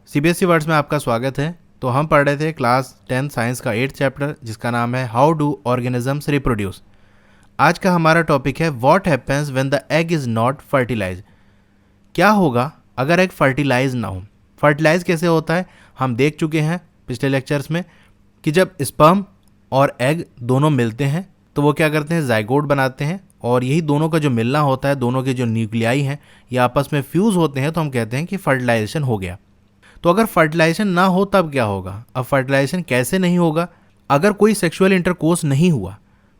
CBSE words में आपका स्वागत है। तो हम पढ़ रहे थे क्लास 10 साइंस का 8th चैप्टर जिसका नाम है हाउ डू ऑर्गेनिजम्स रिप्रोड्यूस। आज का हमारा टॉपिक है what happens when the egg is not fertilize. क्या होगा अगर एग फर्टिलाइज ना हो। फर्टिलाइज कैसे होता है हम देख चुके हैं पिछले लेक्चर्स में कि जब स्पर्म और एग दोनों मिलते हैं तो वो क्या करते हैं, जाइगोट बनाते हैं, और यही दोनों का जो मिलना होता है, दोनों के जो न्यूक्लियाई हैं ये आपस में फ्यूज़ होते हैं, तो हम कहते हैं कि फर्टिलाइजेशन हो गया। तो अगर फर्टिलाइजेशन ना हो तब क्या होगा। अब फर्टिलाइजेशन कैसे नहीं होगा, अगर कोई सेक्सुअल इंटरकोर्स नहीं हुआ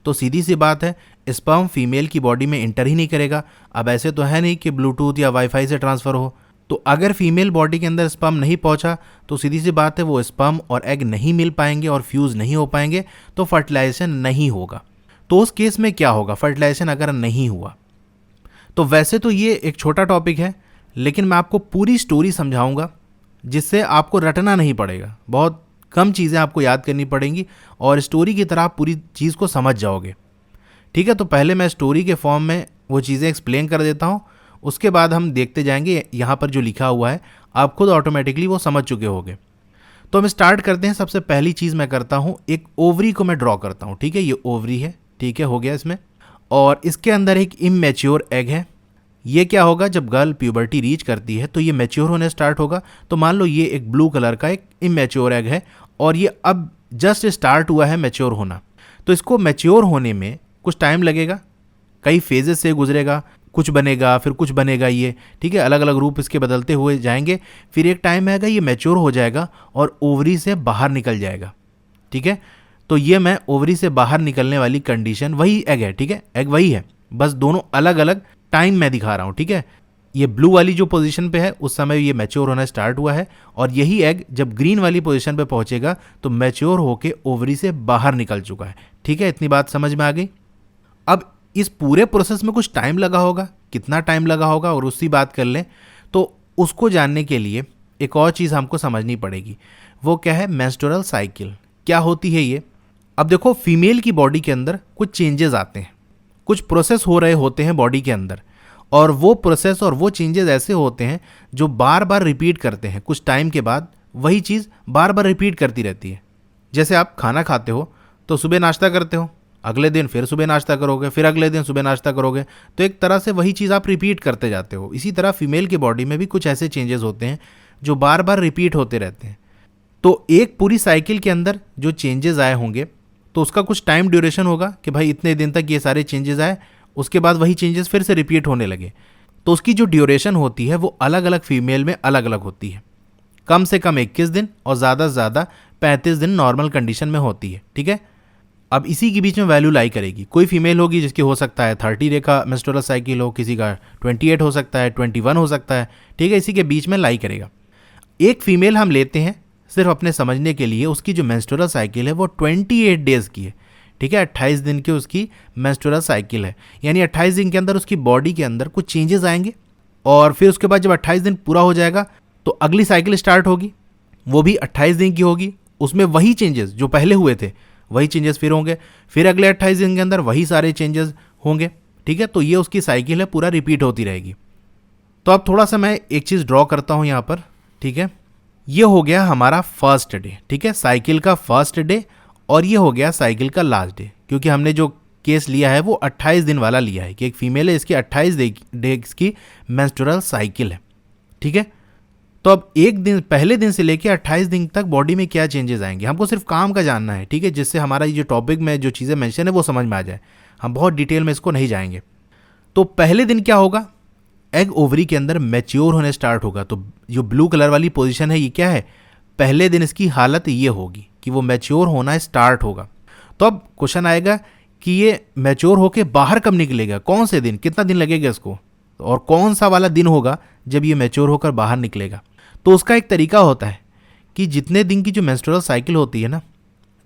तो सीधी सी बात है स्पर्म फीमेल की बॉडी में इंटर ही नहीं करेगा। अब ऐसे तो है नहीं कि ब्लूटूथ या वाईफाई से ट्रांसफ़र हो, तो अगर फीमेल बॉडी के अंदर स्पर्म नहीं पहुंचा तो सीधी सी बात है वो स्पर्म और एग नहीं मिल पाएंगे और फ्यूज़ नहीं हो पाएंगे, तो फर्टिलाइजेशन नहीं होगा। तो उस केस में क्या होगा फर्टिलाइजेशन अगर नहीं हुआ। तो वैसे तो ये एक छोटा टॉपिक है, लेकिन मैं आपको पूरी स्टोरी समझाऊंगा जिससे आपको रटना नहीं पड़ेगा, बहुत कम चीज़ें आपको याद करनी पड़ेंगी और स्टोरी की तरह आप पूरी चीज़ को समझ जाओगे। ठीक है, तो पहले मैं स्टोरी के फॉर्म में वो चीज़ें एक्सप्लेन कर देता हूँ, उसके बाद हम देखते जाएंगे। यहाँ पर जो लिखा हुआ है आप खुद ऑटोमेटिकली वो समझ चुके होगे। तो हम स्टार्ट करते हैं। सबसे पहली चीज़ मैं करता हूँ, एक ओवरी को मैं ड्रॉ करता हूँ। ठीक है, ये ओवरी है, ठीक है, हो गया इसमें, और इसके अंदर एक इमैच्योर एग है। ये क्या होगा जब गर्ल प्यूबर्टी रीच करती है तो ये मैच्योर होने स्टार्ट होगा। तो मान लो ये एक ब्लू कलर का एक इमैच्योर एग है और ये अब जस्ट स्टार्ट हुआ है मैच्योर होना। तो इसको मैच्योर होने में कुछ टाइम लगेगा, कई फेजेस से गुजरेगा, कुछ बनेगा फिर कुछ बनेगा ये, ठीक है, अलग अलग रूप इसके बदलते हुए जाएंगे। फिर एक टाइम आएगा ये मैच्योर हो जाएगा और ओवरी से बाहर निकल जाएगा। ठीक है, तो ये मैं ओवरी से बाहर निकलने वाली कंडीशन, वही एग है, ठीक है, एग वही है, बस दोनों अलग अलग टाइम मैं दिखा रहा हूँ। ठीक है, ये ब्लू वाली जो पोजीशन पे है उस समय ये मैच्योर होना स्टार्ट हुआ है, और यही एग जब ग्रीन वाली पोजीशन पे पहुंचेगा तो मैच्योर होके ओवरी से बाहर निकल चुका है। ठीक है, इतनी बात समझ में आ गई। अब इस पूरे प्रोसेस में कुछ टाइम लगा होगा, कितना टाइम लगा होगा और उसकी बात कर लें तो उसको जानने के लिए एक और चीज़ हमको समझनी पड़ेगी। वो क्या है, मेंस्ट्रुअल साइकिल। क्या होती है ये। अब देखो फीमेल की बॉडी के अंदर कुछ चेंजेस आते हैं, कुछ प्रोसेस हो रहे होते हैं बॉडी के अंदर, और वो प्रोसेस और वो चेंजेस ऐसे होते हैं जो बार बार रिपीट करते हैं। कुछ टाइम के बाद वही चीज़ बार बार रिपीट करती रहती है। जैसे आप खाना खाते हो तो सुबह नाश्ता करते हो, अगले दिन फिर सुबह नाश्ता करोगे, फिर अगले दिन सुबह नाश्ता करोगे, तो एक तरह से वही चीज़ आप रिपीट करते जाते हो। इसी तरह फीमेल की बॉडी में भी कुछ ऐसे चेंजेस होते हैं जो बार बार रिपीट होते रहते हैं। तो एक पूरी साइकिल के अंदर जो चेंजेस आए होंगे तो उसका कुछ टाइम ड्यूरेशन होगा कि भाई इतने दिन तक ये सारे चेंजेस आए, उसके बाद वही चेंजेस फिर से रिपीट होने लगे। तो उसकी जो ड्यूरेशन होती है वो अलग अलग फीमेल में अलग अलग होती है। कम से कम 21 दिन और ज़्यादा से ज़्यादा 35 दिन नॉर्मल कंडीशन में होती है। ठीक है, अब इसी के बीच में वैल्यू लाई करेगी। कोई फीमेल होगी जिसकी हो सकता है 30 डे का मेंस्ट्रुअल साइकिल हो, किसी का 28 हो सकता है, 21 हो सकता है। ठीक है, इसी के बीच में लाई करेगा। एक फीमेल हम लेते हैं सिर्फ अपने समझने के लिए, उसकी जो मेंस्ट्रुअल साइकिल है वो 28 डेज़ की है। ठीक है, 28 दिन की उसकी मेंस्ट्रुअल साइकिल है, यानी 28 दिन के अंदर उसकी बॉडी के अंदर कुछ चेंजेस आएंगे, और फिर उसके बाद जब 28 दिन पूरा हो जाएगा तो अगली साइकिल स्टार्ट होगी, वो भी 28 दिन की होगी। उसमें वही चेंजेस जो पहले हुए थे वही चेंजेस फिर होंगे, फिर अगले 28 दिन के अंदर वही सारे चेंजेस होंगे। ठीक है, तो ये उसकी साइकिल है, पूरा रिपीट होती रहेगी। तो अब थोड़ा सा मैं एक चीज़ ड्रॉ करता हूँ यहाँ पर। ठीक है, ये हो गया हमारा फर्स्ट डे, ठीक है, साइकिल का फर्स्ट डे, और ये हो गया साइकिल का लास्ट डे, क्योंकि हमने जो केस लिया है वो 28 दिन वाला लिया है कि एक फीमेल है, इसकी 28 डेज की मेंस्ट्रुअल साइकिल है। ठीक है, तो अब एक दिन, पहले दिन से लेकर 28 दिन तक बॉडी में क्या चेंजेस आएंगे हमको सिर्फ काम का जानना है। ठीक है, जिससे हमारा ये जो टॉपिक में जो चीज़ें मेंशन है वो समझ में आ जाए, हम बहुत डिटेल में इसको नहीं जाएंगे। तो पहले दिन क्या होगा, एग ओवरी के अंदर मैच्योर होने स्टार्ट होगा। तो जो ब्लू कलर वाली पोजीशन है ये क्या है, पहले दिन इसकी हालत ये होगी कि वो मैच्योर होना स्टार्ट होगा। तो अब क्वेश्चन आएगा कि ये मैच्योर होके बाहर कब निकलेगा, कौन से दिन, कितना दिन लगेगा इसको, और कौन सा वाला दिन होगा जब ये मैच्योर होकर बाहर निकलेगा। तो उसका एक तरीका होता है कि जितने दिन की जो मेंस्ट्रुअल साइकिल होती है ना,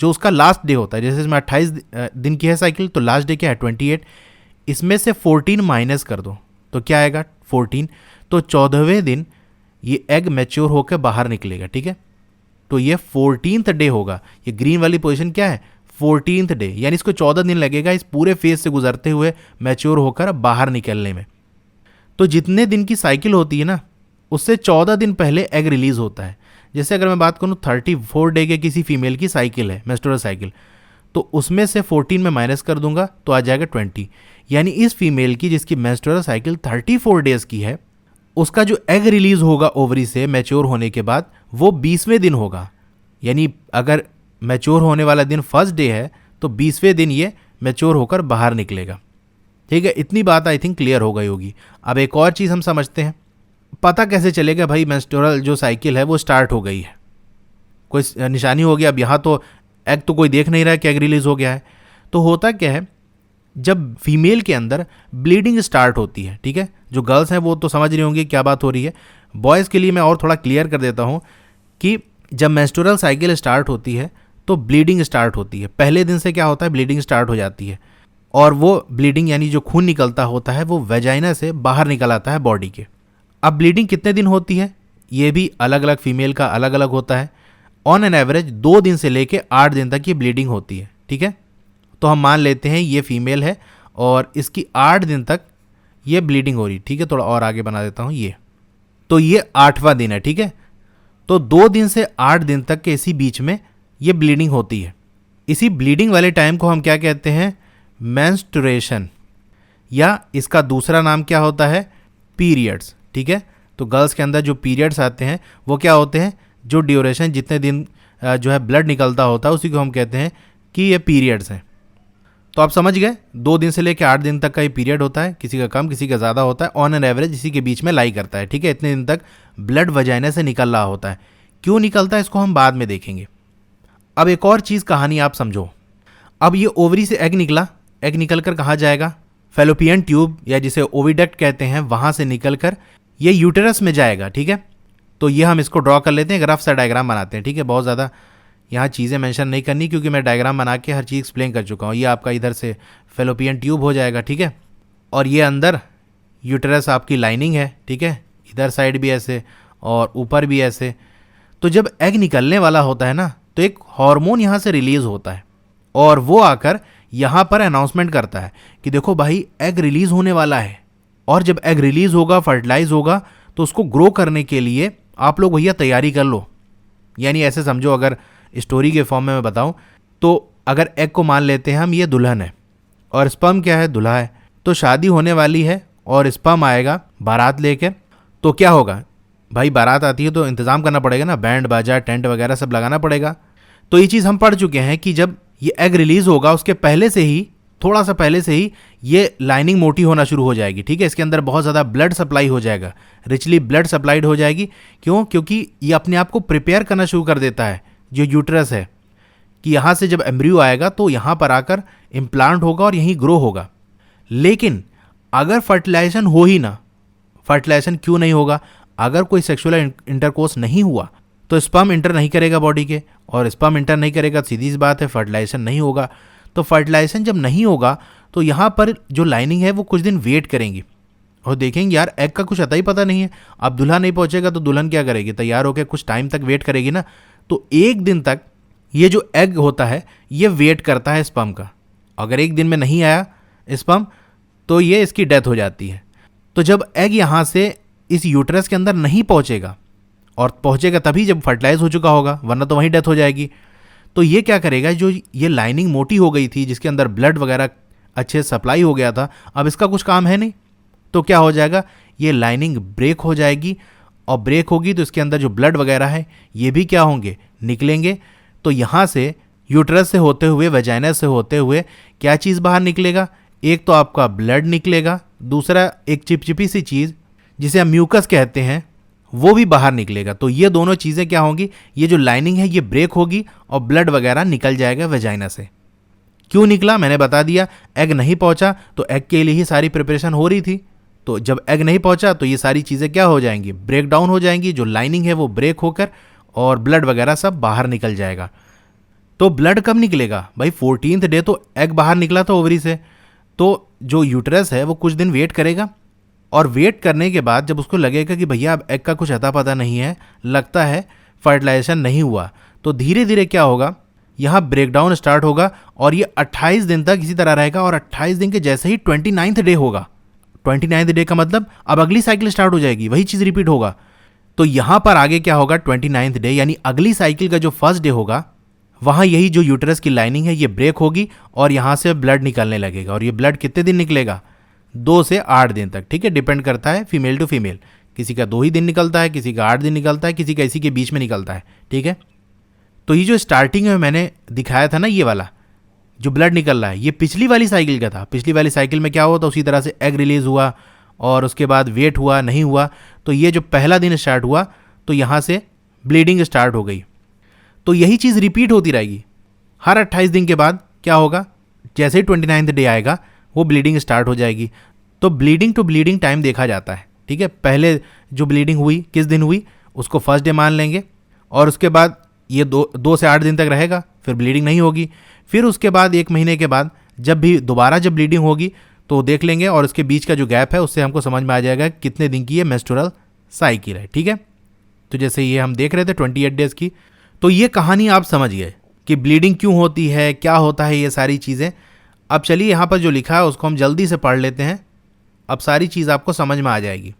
जो उसका लास्ट डे होता है, जैसे इसमें 28 दिन की है साइकिल तो लास्ट डे क्या है 28, इसमें से 14 माइनस कर दो तो क्या आएगा 14। तो 14वें दिन ये एग मैच्योर होकर बाहर निकलेगा। ठीक है, तो ये 14th डे होगा। ये ग्रीन वाली पोजीशन क्या है 14th डे, यानी इसको 14 दिन लगेगा इस पूरे फेज से गुजरते हुए मैच्योर होकर बाहर निकलने में। तो जितने दिन की साइकिल होती है ना उससे 14 दिन पहले एग रिलीज होता है। जैसे अगर मैं बात करूँ 34 डे के किसी फीमेल की साइकिल है, मेंस्ट्रुअल साइकिल, तो उसमें से 14 में माइनस कर दूंगा तो आ जाएगा 20। यानी इस फीमेल की जिसकी मेंस्ट्रुअल साइकिल 34 डेज की है, उसका जो एग रिलीज होगा ओवरी से मैच्योर होने के बाद वो 20वें दिन होगा। यानी अगर मैच्योर होने वाला दिन फर्स्ट डे है तो 20वें दिन ये मैच्योर होकर बाहर निकलेगा। ठीक है, इतनी बात आई थिंक क्लियर हो गई होगी। अब एक और चीज़ हम समझते हैं, पता कैसे चलेगा भाई मेंस्ट्रुअल जो साइकिल है वो स्टार्ट हो गई है, कोई निशानी हो गया। अब यहाँ तो एग तो कोई देख नहीं रहा है कि एग रिलीज हो गया है। तो होता क्या है, जब फीमेल के अंदर ब्लीडिंग स्टार्ट होती है, ठीक है, जो गर्ल्स हैं वो तो समझ रही होंगी क्या बात हो रही है, बॉयज़ के लिए मैं और थोड़ा क्लियर कर देता हूँ कि जब मेंस्ट्रुअल साइकिल स्टार्ट होती है तो ब्लीडिंग स्टार्ट होती है। पहले दिन से क्या होता है, ब्लीडिंग स्टार्ट हो जाती है, और वो ब्लीडिंग यानी जो खून निकलता होता है वो वेजाइना से बाहर निकल आता है बॉडी के। अब ब्लीडिंग कितने दिन होती है ये भी अलग अलग फीमेल का अलग अलग होता है। ऑन एन एवरेज 2 दिन से लेके 8 दिन तक ये ब्लीडिंग होती है। ठीक है, तो हम मान लेते हैं ये फीमेल है और इसकी 8 दिन तक ये ब्लीडिंग हो रही। ठीक है, थोड़ा और आगे बना देता हूँ ये, तो ये 8वां दिन है। ठीक है, तो 2 दिन से 8 दिन तक के इसी बीच में ये ब्लीडिंग होती है। इसी ब्लीडिंग वाले टाइम को हम क्या कहते हैं, मेंस्ट्रुएशन, या इसका दूसरा नाम क्या होता है, पीरियड्स। ठीक है, तो गर्ल्स के अंदर जो पीरियड्स आते हैं वो क्या होते हैं, जो ड्यूरेशन जितने दिन जो है ब्लड निकलता होता है उसी को हम कहते हैं कि ये पीरियड्स हैं। तो आप समझ गए, 2 दिन से लेकर 8 दिन तक का ये पीरियड होता है, किसी का कम किसी का ज़्यादा होता है, ऑन एन एवरेज इसी के बीच में लाई करता है। ठीक है, इतने दिन तक ब्लड वजाइना से निकल रहा होता है। क्यों निकलता है इसको हम बाद में देखेंगे। अब एक और चीज़ कहानी आप समझो। अब ये ओवरी से एग निकला, एग निकल कर कहाँ जाएगा, फैलोपियन ट्यूब या जिसे ओविडक्ट कहते हैं वहाँ से निकल कर ये यूटेरस में जाएगा। ठीक है, तो ये हम इसको ड्रॉ कर लेते हैं, एक रफ सा डायग्राम बनाते हैं। ठीक है, बहुत ज़्यादा यहाँ चीज़ें मेंशन नहीं करनी क्योंकि मैं डायग्राम बना के हर चीज़ एक्सप्लेन कर चुका हूँ। ये आपका इधर से फैलोपियन ट्यूब हो जाएगा। ठीक है, और ये अंदर यूटेरस आपकी लाइनिंग है। ठीक है, इधर साइड भी ऐसे और ऊपर भी ऐसे। तो जब एग निकलने वाला होता है ना तो एक हार्मोन यहाँ से रिलीज़ होता है और वो आकर यहाँ पर अनाउंसमेंट करता है कि देखो भाई एग रिलीज़ होने वाला है। और जब एग रिलीज़ होगा, फर्टिलाइज होगा, तो उसको ग्रो करने के लिए आप लोग भैया तैयारी कर लो। यानी ऐसे समझो, अगर स्टोरी के फॉर्म में मैं बताऊं तो अगर एग को मान लेते हैं हम ये दुल्हन है और स्पर्म क्या है, दूल्हा है। तो शादी होने वाली है और स्पर्म आएगा बारात लेके, तो क्या होगा भाई, बारात आती है तो इंतज़ाम करना पड़ेगा ना, बैंड बाजा टेंट वगैरह सब लगाना पड़ेगा। तो ये चीज़ हम पढ़ चुके हैं कि जब ये एग रिलीज़ होगा उसके पहले से ही, थोड़ा सा पहले से ही ये लाइनिंग मोटी होना शुरू हो जाएगी। ठीक है, इसके अंदर बहुत ज़्यादा ब्लड सप्लाई हो जाएगा, रिचली ब्लड सप्लाइड हो जाएगी। क्यों, क्योंकि ये अपने आप को प्रिपेयर करना शुरू कर देता है, जो यूट्रस है, कि यहाँ से जब एम्ब्रियो आएगा तो यहाँ पर आकर इम्प्लांट होगा और यहीं ग्रो होगा। लेकिन अगर फर्टिलाइजेशन हो ही ना, फर्टिलाइजेशन क्यों नहीं होगा, अगर कोई सेक्सुअल इंटरकोर्स नहीं हुआ तो स्पर्म इंटर नहीं करेगा बॉडी के, और स्पर्म इंटर नहीं करेगा, सीधी सी बात है फर्टिलाइजेशन नहीं होगा। तो फर्टिलाइजेशन जब नहीं होगा तो यहाँ पर जो लाइनिंग है वो कुछ दिन वेट करेंगी और देखेंगे यार एग का कुछ अता ही पता नहीं है। अब दूल्हा नहीं पहुँचेगा तो दुल्हन क्या करेगी, तैयार होकर कुछ टाइम तक वेट करेगी ना। तो 1 दिन तक ये जो एग होता है ये वेट करता है स्पर्म का। अगर 1 दिन में नहीं आया स्पर्म तो ये इसकी डेथ हो जाती है। तो जब एग यहाँ से इस यूट्रस के अंदर नहीं पहुँचेगा, और पहुँचेगा तभी जब फर्टिलाइज हो चुका होगा, वरना तो वहीं डेथ हो जाएगी। तो ये क्या करेगा, जो ये लाइनिंग मोटी हो गई थी जिसके अंदर ब्लड वगैरह अच्छे सप्लाई हो गया था, अब इसका कुछ काम है नहीं, तो क्या हो जाएगा, ये लाइनिंग ब्रेक हो जाएगी। और ब्रेक होगी तो इसके अंदर जो ब्लड वगैरह है ये भी क्या होंगे, निकलेंगे। तो यहाँ से यूट्रस से होते हुए, वेजाइना से होते हुए क्या चीज़ बाहर निकलेगा, एक तो आपका ब्लड निकलेगा, दूसरा एक चिपचिपी सी चीज़ जिसे हम म्यूकस कहते हैं वो भी बाहर निकलेगा। तो ये दोनों चीज़ें क्या होंगी, ये जो लाइनिंग है ये ब्रेक होगी और ब्लड वगैरह निकल जाएगा वेजाइना से। क्यों निकला मैंने बता दिया, एग नहीं पहुंचा तो एग के लिए ही सारी प्रिपरेशन हो रही थी। तो जब एग नहीं पहुंचा तो ये सारी चीज़ें क्या हो जाएंगी, ब्रेक डाउन हो जाएंगी, जो लाइनिंग है वो ब्रेक होकर और ब्लड वगैरह सब बाहर निकल जाएगा। तो ब्लड कब निकलेगा भाई, 14th डे तो एग बाहर निकला था ओवरी से, तो जो यूट्रस है वो कुछ दिन वेट करेगा, और वेट करने के बाद जब उसको लगेगा कि भैया अब एग का कुछ अता पता नहीं है, लगता है फर्टिलाइजेशन नहीं हुआ, तो धीरे धीरे क्या होगा, यहाँ ब्रेकडाउन स्टार्ट होगा और ये 28 दिन तक इसी तरह रहेगा। और 28 दिन के जैसे ही 29th डे होगा, 29th डे का मतलब अब अगली साइकिल स्टार्ट हो जाएगी, वही चीज़ रिपीट होगा। तो यहाँ पर आगे क्या होगा, 29th डे यानी अगली साइकिल का जो फर्स्ट डे होगा, वहाँ यही जो यूट्रस की लाइनिंग है ये ब्रेक होगी और यहाँ से ब्लड निकलने लगेगा। और ये ब्लड कितने दिन निकलेगा, 2 से 8 दिन तक, ठीक है। डिपेंड करता है फीमेल टू फीमेल, किसी का 2 ही दिन निकलता है, किसी का 8 दिन निकलता है, किसी का इसी के बीच में निकलता है, ठीक है। तो ये जो स्टार्टिंग में मैंने दिखाया था ना, ये वाला जो ब्लड निकल रहा है, ये पिछली वाली साइकिल का था। पिछली वाली साइकिल में क्या हुआ था, उसी तरह से एग रिलीज हुआ और उसके बाद वेट हुआ, नहीं हुआ। तो ये जो पहला दिन स्टार्ट हुआ तो यहाँ से ब्लीडिंग स्टार्ट हो गई। तो यही चीज़ रिपीट होती रहेगी। हर 28 दिन के बाद क्या होगा, जैसे ही 29th डे आएगा वो ब्लीडिंग स्टार्ट हो जाएगी। तो ब्लीडिंग टू ब्लीडिंग टाइम देखा जाता है, ठीक है। पहले जो ब्लीडिंग हुई किस दिन हुई उसको फर्स्ट डे मान लेंगे और उसके बाद ये 2 से 8 दिन तक रहेगा, फिर ब्लीडिंग नहीं होगी। फिर उसके बाद 1 महीने के बाद जब भी दोबारा जब ब्लीडिंग होगी तो देख लेंगे और उसके बीच का जो गैप है उससे हमको समझ में आ जाएगा कितने दिन की ये मेंस्ट्रुअल साइकिल है, ठीक है। तो जैसे ये हम देख रहे थे 28 डेज की, तो ये कहानी आप समझ गए कि ब्लीडिंग क्यों होती है, क्या होता है, ये सारी चीज़ें। अब चलिए यहाँ पर जो लिखा है उसको हम जल्दी से पढ़ लेते हैं, अब सारी चीज़ आपको समझ में आ जाएगी।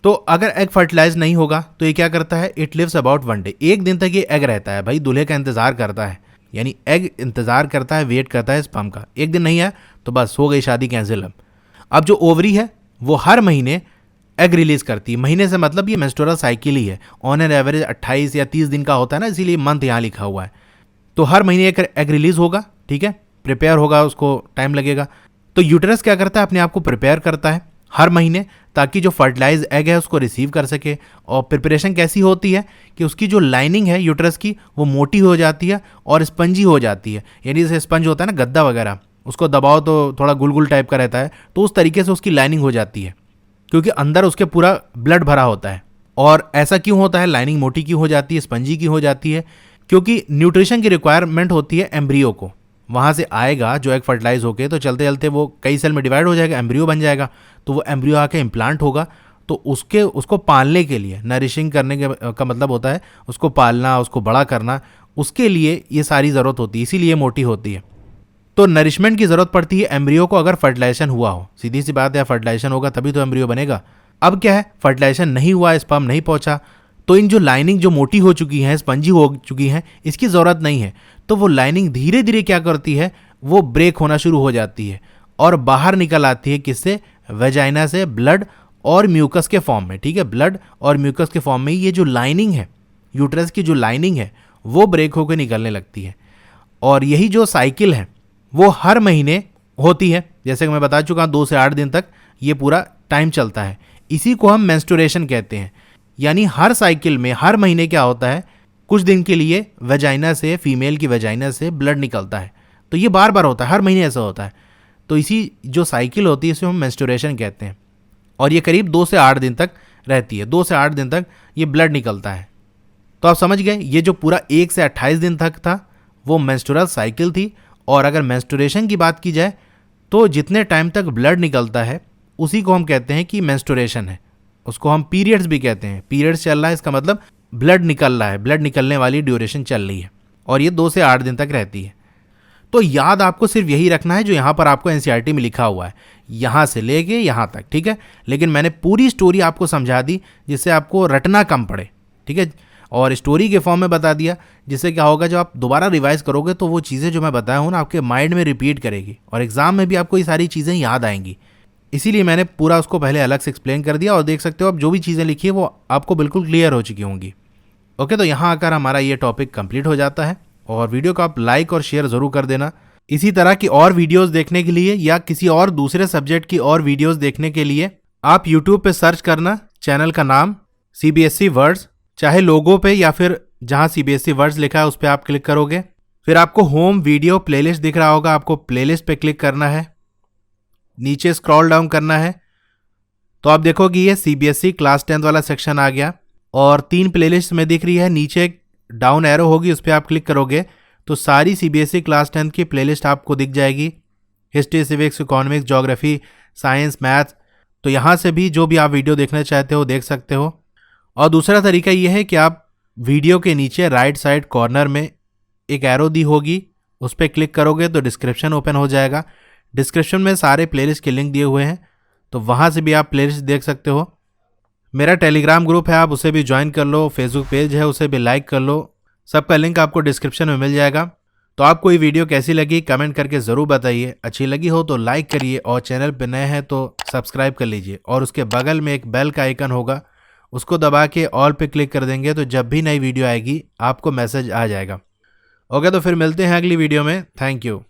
तो अगर एग फर्टिलाइज नहीं होगा तो ये क्या करता है, इट लिव्स अबाउट 1 डे, 1 दिन तक ये एग रहता है। भाई दूल्हे का इंतज़ार करता है, यानी एग इंतज़ार करता है, वेट करता है स्पर्म का। 1 दिन नहीं है तो बस हो गई शादी कैंसिल। अब जो ओवरी है वो हर महीने एग रिलीज करती है। महीने से मतलब ये मेंस्ट्रुअल साइकिल ही है। ऑन एन एवरेज 28 या 30 दिन का होता है ना, इसीलिए मंथ यहाँ लिखा हुआ है। तो हर महीने एक एग रिलीज होगा, ठीक है, प्रिपेयर होगा, उसको टाइम लगेगा। तो यूटेरस क्या करता है, अपने आप को प्रिपेयर करता है हर महीने ताकि जो फर्टिलाइज एग है उसको रिसीव कर सके। और प्रिपरेशन कैसी होती है कि उसकी जो लाइनिंग है यूटेरस की वो मोटी हो जाती है और स्पंजी हो जाती है। यानी जैसे स्पंज होता है ना, गद्दा वगैरह, उसको दबाओ तो थोड़ा गुलगुल टाइप का रहता है, तो उस तरीके से उसकी लाइनिंग हो जाती है क्योंकि अंदर उसके पूरा ब्लड भरा होता है। और ऐसा क्यों होता है, लाइनिंग मोटी क्यों हो जाती है, स्पंजी क्यों हो जाती है, क्योंकि न्यूट्रिशन की रिक्वायरमेंट होती है एम्ब्रियो को। वहाँ से आएगा जो एग फर्टिलाइज होके, तो चलते चलते वो कई सेल में डिवाइड हो जाएगा, एम्ब्रियो बन जाएगा। तो वो एम्ब्रियो आके इम्प्लांट होगा, तो उसको पालने के लिए, नरिशिंग करने का मतलब होता है उसको पालना, उसको बड़ा करना, उसके लिए ये सारी ज़रूरत होती है, इसीलिए मोटी होती है। तो नरिशमेंट की ज़रूरत पड़ती है एम्ब्रियो को अगर फर्टिलाइजेशन हुआ हो। सीधी सी बात है, फर्टिलाइजेशन होगा तभी तो एम्ब्रियो बनेगा। अब क्या है, फर्टिलाइजेशन नहीं हुआ, स्पर्म नहीं पहुंचा, तो इन जो लाइनिंग जो मोटी हो चुकी है, स्पंजी हो चुकी है, इसकी ज़रूरत नहीं है। तो वो लाइनिंग धीरे धीरे क्या करती है, वो ब्रेक होना शुरू हो जाती है और बाहर निकल आती है। किससे, वेजाइना से, ब्लड और म्यूकस के फॉर्म में, ठीक है। ब्लड और म्यूकस के फॉर्म में ये जो लाइनिंग है, यूट्रस की जो लाइनिंग है, वो ब्रेक होकर निकलने लगती है। और यही जो साइकिल है वो हर महीने होती है। जैसे कि मैं बता चुका हूँ, 2 से 8 दिन तक ये पूरा टाइम चलता है। इसी को हम मेंस्ट्रुएशन कहते हैं। यानी हर साइकिल में हर महीने क्या होता है, कुछ दिन के लिए वेजाइना से, फीमेल की वेजाइना से ब्लड निकलता है। तो ये बार बार होता है, हर महीने ऐसा होता है। तो इसी जो साइकिल होती है इसे हम मेंस्ट्रुएशन कहते हैं। और ये करीब 2 से 8 दिन तक रहती है। 2 से 8 दिन तक ये ब्लड निकलता है। तो आप समझ गए, ये जो पूरा 1 से 28 दिन तक था वो मेंस्ट्रुअल साइकिल थी। और अगर मेंस्ट्रुएशन की बात की जाए तो जितने टाइम तक ब्लड निकलता है उसी को हम कहते हैं कि मेंस्ट्रुएशन है। उसको हम पीरियड्स भी कहते हैं। पीरियड्स चल रहा है, इसका मतलब ब्लड निकल रहा है, ब्लड निकलने वाली ड्यूरेशन चल रही है और ये 2 से 8 दिन तक रहती है। तो याद आपको सिर्फ यही रखना है जो यहाँ पर आपको एनसीईआरटी में लिखा हुआ है, यहाँ से लेके यहाँ तक, ठीक है। लेकिन मैंने पूरी स्टोरी आपको समझा दी जिससे आपको रटना कम पड़े, ठीक है। और स्टोरी के फॉर्म में बता दिया, जिससे क्या होगा, जब आप दोबारा रिवाइज करोगे तो वो चीज़ें जो मैं बताया हूँ ना आपके माइंड में रिपीट करेगी और एग्जाम में भी आपको ये सारी चीज़ें याद आएंगी। इसीलिए मैंने पूरा उसको पहले अलग से एक्सप्लेन कर दिया। और देख सकते हो आप जो भी चीज़ें लिखी है वो आपको बिल्कुल क्लियर हो चुकी होंगी। ओके, तो यहाँ आकर हमारा ये टॉपिक कंप्लीट हो जाता है। और वीडियो को आप लाइक और शेयर ज़रूर कर देना। इसी तरह की और वीडियोज़ देखने के लिए या किसी और दूसरे सब्जेक्ट की और वीडियोज़ देखने के लिए आप यूट्यूब पर सर्च करना चैनल का नाम CBSE वर्ड्स, चाहे लोगो पे या फिर जहाँ CBSE वर्ड्स लिखा है उस पर आप क्लिक करोगे। फिर आपको होम वीडियो प्लेलिस्ट दिख रहा होगा, आपको प्लेलिस्ट पे क्लिक करना है, नीचे स्क्रॉल डाउन करना है तो आप देखोगे ये CBSE क्लास 10 वाला सेक्शन आ गया और 3 प्लेलिस्ट में दिख रही है। नीचे एक डाउन एरो होगी, उस पर आप क्लिक करोगे तो सारी CBSE क्लास 10 की प्लेलिस्ट आपको दिख जाएगी। History, civics, economics, geography, science, maths. तो यहाँ से भी जो भी आप वीडियो देखना चाहते हो देख सकते हो। और दूसरा तरीका ये है कि आप वीडियो के नीचे राइट साइड कॉर्नर में एक एरो दी होगी, उस पर क्लिक करोगे तो डिस्क्रिप्शन ओपन हो जाएगा। डिस्क्रिप्शन में सारे प्लेलिस्ट के लिंक दिए हुए हैं, तो वहाँ से भी आप प्लेलिस्ट देख सकते हो। मेरा टेलीग्राम ग्रुप है, आप उसे भी ज्वाइन कर लो, फेसबुक पेज है उसे भी लाइक कर लो, सबका लिंक आपको डिस्क्रिप्शन में मिल जाएगा। तो आपको ये वीडियो कैसी लगी कमेंट करके ज़रूर बताइए, अच्छी लगी हो तो लाइक करिए और चैनल पर नए हैं तो सब्सक्राइब कर लीजिए और उसके बगल में एक बेल का आइकन होगा, उसको दबा के ऑल पे क्लिक कर देंगे तो जब भी नई वीडियो आएगी आपको मैसेज आ जाएगा। ओके, तो फिर मिलते हैं अगली वीडियो में। Thank you.